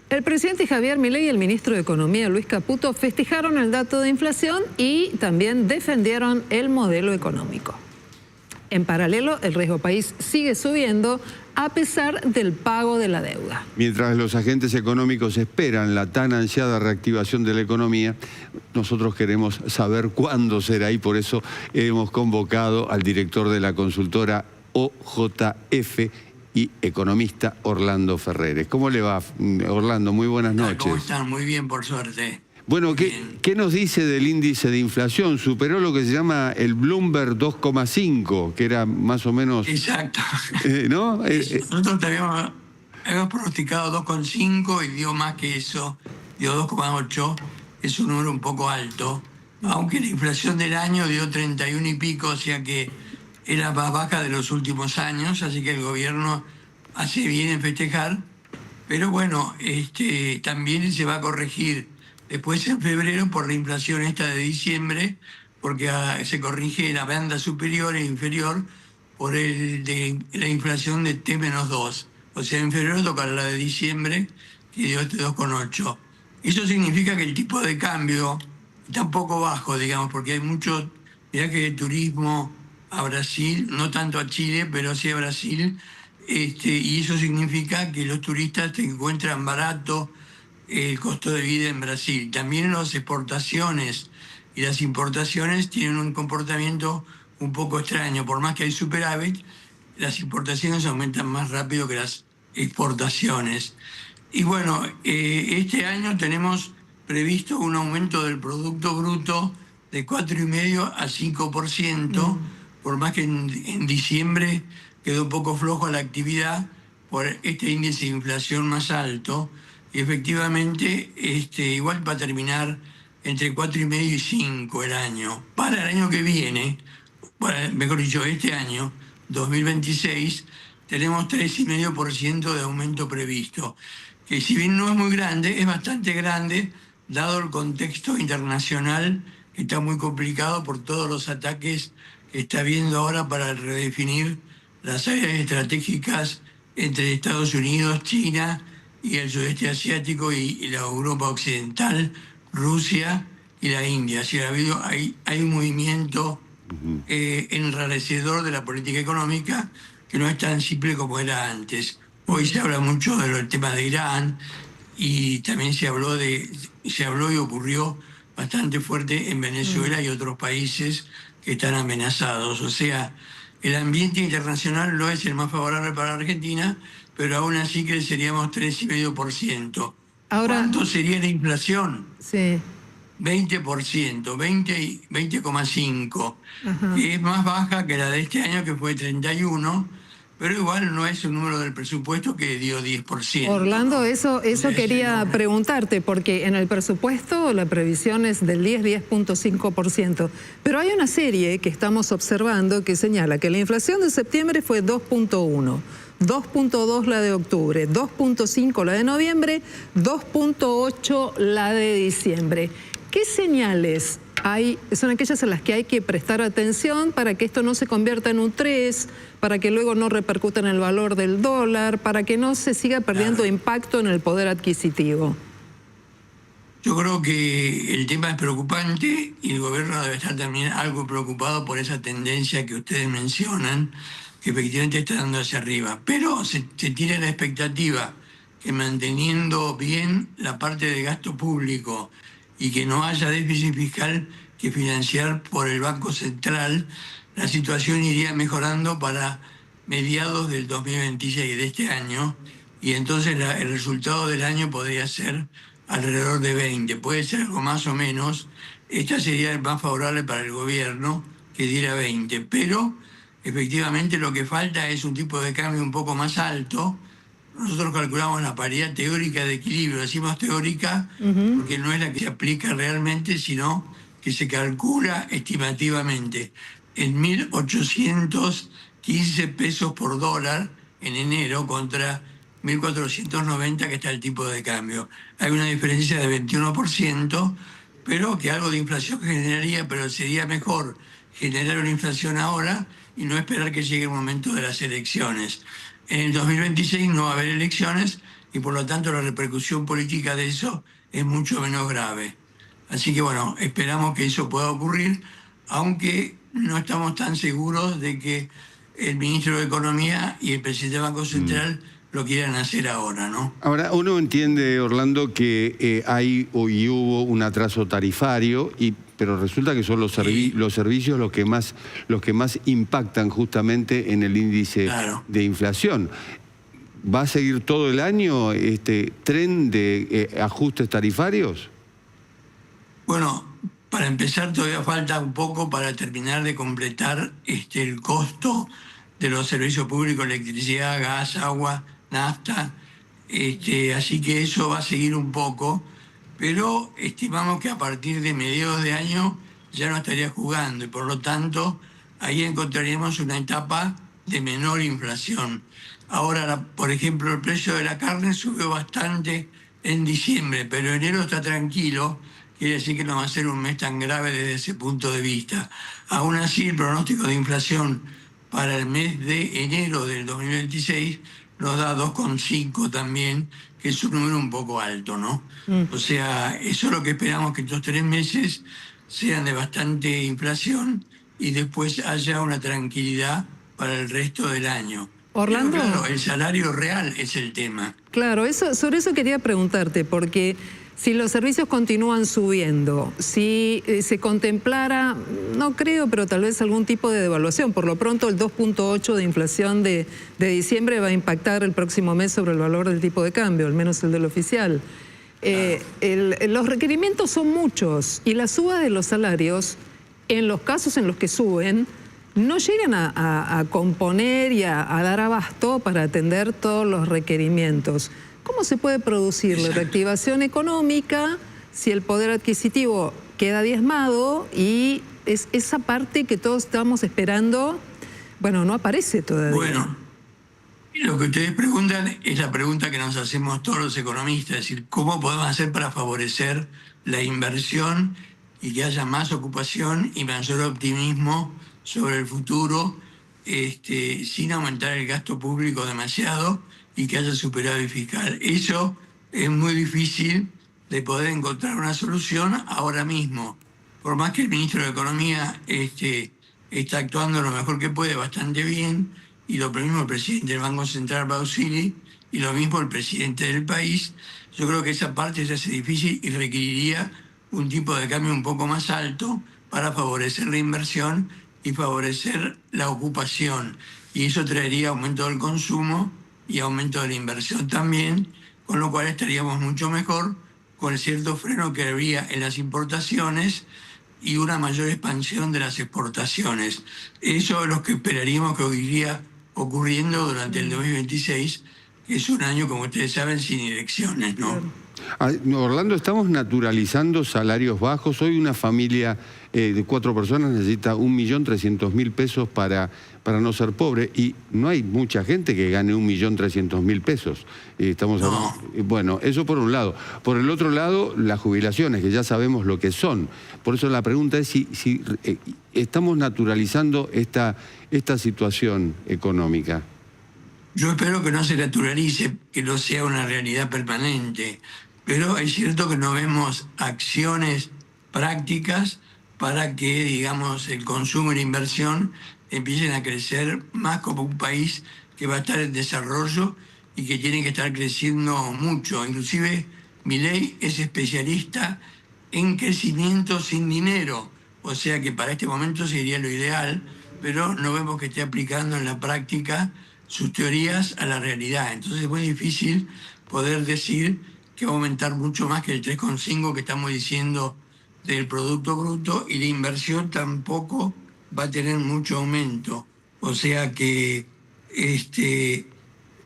El presidente Javier Milei y el ministro de Economía, Luis Caputo, festejaron el dato de inflación y también defendieron el modelo económico. En paralelo, el riesgo país sigue subiendo a pesar del pago de la deuda. Mientras los agentes económicos esperan la tan ansiada reactivación de la economía, nosotros queremos saber cuándo será y por eso hemos convocado al director de la consultora OJF y economista Orlando Ferreres. ¿Cómo le va, Orlando? Muy buenas noches. ¿Cómo están? Muy bien, por suerte. Bueno, ¿qué nos dice del índice de inflación? Superó lo que se llama el Bloomberg 2,5, que era más o menos... Exacto. ¿No? Nosotros habíamos pronosticado 2,5 y dio más que eso, dio 2,8. Es un número un poco alto, aunque la inflación del año dio 31 y pico, o sea que era más baja de los últimos años, así que el gobierno hace bien en festejar. Pero bueno, también se va a corregir después en febrero por la inflación esta de diciembre, porque se corrige la banda superior e inferior por la inflación de T-2. O sea, en febrero tocará la de diciembre, que dio 2,8. Eso significa que el tipo de cambio está un poco bajo, digamos, porque hay mucho viaje de turismo a Brasil, no tanto a Chile, pero sí a Brasil, y eso significa que los turistas te encuentran barato el costo de vida en Brasil. También las exportaciones y las importaciones tienen un comportamiento un poco extraño. Por más que hay superávit, las importaciones aumentan más rápido que las exportaciones. Y bueno, este año tenemos previsto un aumento del Producto Bruto de 4,5 a 5%, por más que en diciembre quedó un poco flojo la actividad por este índice de inflación más alto. Y efectivamente, igual va a terminar entre 4,5 y 5 el año. Para el año que viene, mejor dicho, este año, 2026, tenemos 3,5% de aumento previsto, que si bien no es muy grande, es bastante grande, dado el contexto internacional, que está muy complicado por todos los ataques que está habiendo ahora para redefinir las áreas estratégicas entre Estados Unidos, China y el sudeste asiático y la Europa occidental, Rusia y la India. Así hay un movimiento enrarecedor de la política económica que no es tan simple como era antes. Hoy se habla mucho del tema de Irán y también se habló y ocurrió bastante fuerte en Venezuela y otros países que están amenazados. O sea, el ambiente internacional no es el más favorable para Argentina, pero aún así creceríamos 3,5%. Ahora, ¿cuánto sería la inflación? Sí. 20%, 20,5%, que es más baja que la de este año, que fue 31%, pero igual no es un número del presupuesto que dio 10%. Orlando, eso quería preguntarte, porque en el presupuesto la previsión es del 10,5%, pero hay una serie que estamos observando que señala que la inflación de septiembre fue 2,1%. 2,2 la de octubre, 2,5 la de noviembre, 2,8 la de diciembre. ¿Qué señales son aquellas a las que hay que prestar atención para que esto no se convierta en un 3, para que luego no repercuta en el valor del dólar, para que no se siga perdiendo impacto en el poder adquisitivo? Yo creo que el tema es preocupante y el gobierno debe estar también algo preocupado por esa tendencia que ustedes mencionan, que efectivamente está dando hacia arriba. Pero se tiene la expectativa que manteniendo bien la parte de gasto público y que no haya déficit fiscal que financiar por el Banco Central, la situación iría mejorando para mediados del 2026 de este año, y entonces el resultado del año podría ser alrededor de 20, puede ser algo más o menos. Esta sería el más favorable para el gobierno, que diera 20, pero efectivamente lo que falta es un tipo de cambio un poco más alto. Nosotros calculamos la paridad teórica de equilibrio, decimos teórica porque no es la que se aplica realmente, sino que se calcula estimativamente en 1.815 pesos por dólar en enero contra 1.490 que está el tipo de cambio. Hay una diferencia de 21%, pero que algo de inflación generaría, pero sería mejor generar una inflación ahora y no esperar que llegue el momento de las elecciones. En el 2026 no va a haber elecciones y por lo tanto la repercusión política de eso es mucho menos grave. Así que bueno, esperamos que eso pueda ocurrir, aunque no estamos tan seguros de que el ministro de Economía y el presidente del Banco Central lo quieran hacer ahora, ¿no? Ahora, uno entiende, Orlando, que hay y hubo un atraso tarifario, pero resulta que son los servicios los que más impactan justamente en el índice de inflación. ¿Va a seguir todo el año este tren de ajustes tarifarios? Bueno, para empezar todavía falta un poco para terminar de completar el costo de los servicios públicos, electricidad, gas, agua, nafta, así que eso va a seguir un poco, pero estimamos que a partir de mediados de año ya no estaría jugando y por lo tanto ahí encontraríamos una etapa de menor inflación. Ahora, por ejemplo, el precio de la carne subió bastante en diciembre, pero enero está tranquilo, quiere decir que no va a ser un mes tan grave desde ese punto de vista. Aún así, el pronóstico de inflación para el mes de enero del 2026 nos da 2,5 también, que es un número un poco alto, ¿no? O sea, eso es lo que esperamos, que estos 3 meses sean de bastante inflación y después haya una tranquilidad para el resto del año. Orlando. Pero claro, el salario real es el tema. Claro, sobre eso quería preguntarte, porque si los servicios continúan subiendo, si se contemplara, no creo, pero tal vez algún tipo de devaluación, por lo pronto el 2,8 de inflación de diciembre va a impactar el próximo mes sobre el valor del tipo de cambio, al menos el del oficial. Los requerimientos son muchos y la suba de los salarios, en los casos en los que suben, no llegan a componer y a dar abasto para atender todos los requerimientos. ¿Cómo se puede producir la reactivación económica si el poder adquisitivo queda diezmado y esa parte que todos estamos esperando, bueno, no aparece todavía? Bueno, lo que ustedes preguntan es la pregunta que nos hacemos todos los economistas, es decir, ¿cómo podemos hacer para favorecer la inversión y que haya más ocupación y mayor optimismo sobre el futuro sin aumentar el gasto público demasiado y que haya superávit fiscal? Eso es muy difícil de poder encontrar una solución ahora mismo. Por más que el ministro de Economía está actuando lo mejor que puede, bastante bien, y lo mismo el presidente del Banco Central, Bausili, y lo mismo el presidente del país, yo creo que esa parte se hace difícil y requeriría un tipo de cambio un poco más alto para favorecer la inversión y favorecer la ocupación. Y eso traería aumento del consumo y aumento de la inversión también, con lo cual estaríamos mucho mejor con el cierto freno que habría en las importaciones y una mayor expansión de las exportaciones. Eso es lo que esperaríamos que iría ocurriendo durante el 2026, que es un año, como ustedes saben, sin elecciones, ¿no? Orlando, estamos naturalizando salarios bajos. Hoy una familia de 4 personas necesita 1.300.000 pesos para no ser pobre, y no hay mucha gente que gane 1.300.000 pesos. Estamos hablando, bueno, eso por un lado. Por el otro lado, las jubilaciones, que ya sabemos lo que son. Por eso la pregunta es si estamos naturalizando esta situación económica. Yo espero que no se naturalice, que no sea una realidad permanente, pero es cierto que no vemos acciones prácticas para que, digamos, el consumo y la inversión empiecen a crecer más como un país que va a estar en desarrollo y que tiene que estar creciendo mucho. Inclusive Milei es especialista en crecimiento sin dinero, o sea que para este momento sería lo ideal, pero no vemos que esté aplicando en la práctica sus teorías a la realidad. Entonces es muy difícil poder decir que va a aumentar mucho más que el 3,5 que estamos diciendo del Producto Bruto, y la inversión tampoco va a tener mucho aumento. O sea que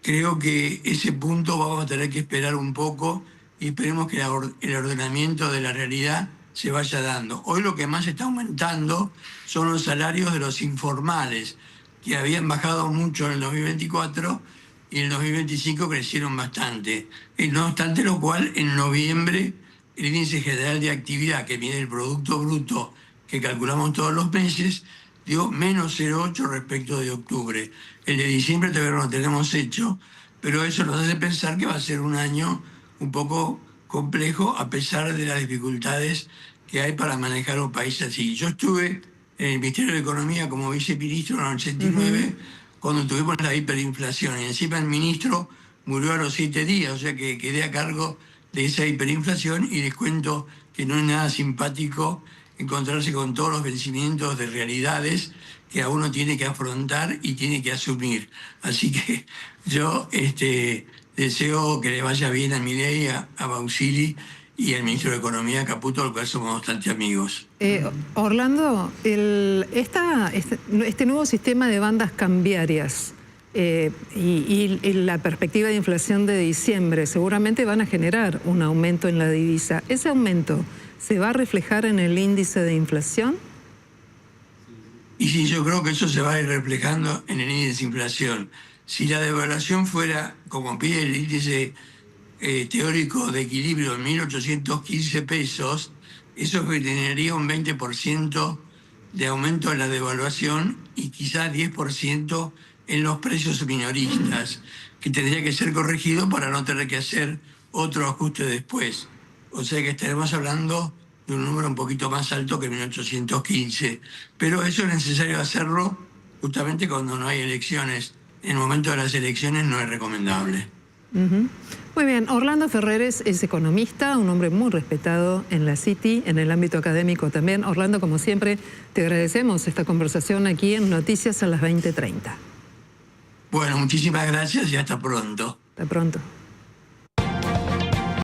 creo que ese punto vamos a tener que esperar un poco y esperemos que el ordenamiento de la realidad se vaya dando. Hoy lo que más está aumentando son los salarios de los informales, que habían bajado mucho en el 2024 y en el 2025 crecieron bastante. No obstante lo cual, en noviembre, el índice general de actividad, que mide el Producto Bruto que calculamos todos los meses, dio menos 0,8 respecto de octubre. El de diciembre todavía no lo tenemos hecho, pero eso nos hace pensar que va a ser un año un poco complejo a pesar de las dificultades que hay para manejar un país así. Yo estuve en el Ministerio de Economía como viceministro en el 89, cuando tuvimos la hiperinflación, y encima el ministro murió a los 7 días, o sea que quedé a cargo de esa hiperinflación, y les cuento que no es nada simpático encontrarse con todos los vencimientos de realidades que a uno tiene que afrontar y tiene que asumir. Así que yo deseo que le vaya bien a Milei, a Bausili y al ministro de Economía, Caputo, al cual somos bastante amigos. Orlando, este nuevo sistema de bandas cambiarias y la perspectiva de inflación de diciembre seguramente van a generar un aumento en la divisa. ¿Ese aumento se va a reflejar en el índice de inflación? Y sí, yo creo que eso se va a ir reflejando en el índice de inflación. Si la devaluación fuera, como pide el índice teórico de equilibrio, en 1.815 pesos, eso generaría un 20% de aumento en la devaluación y quizás 10% en los precios minoristas, que tendría que ser corregido para no tener que hacer otro ajuste después. O sea que estaremos hablando de un número un poquito más alto que 1.815. Pero eso es necesario hacerlo justamente cuando no hay elecciones. En el momento de las elecciones no es recomendable. Muy bien, Orlando Ferreres es economista, un hombre muy respetado en la City, en el ámbito académico también. Orlando, como siempre, te agradecemos esta conversación aquí en Noticias a las 20:30. Bueno, muchísimas gracias y hasta pronto. Hasta pronto.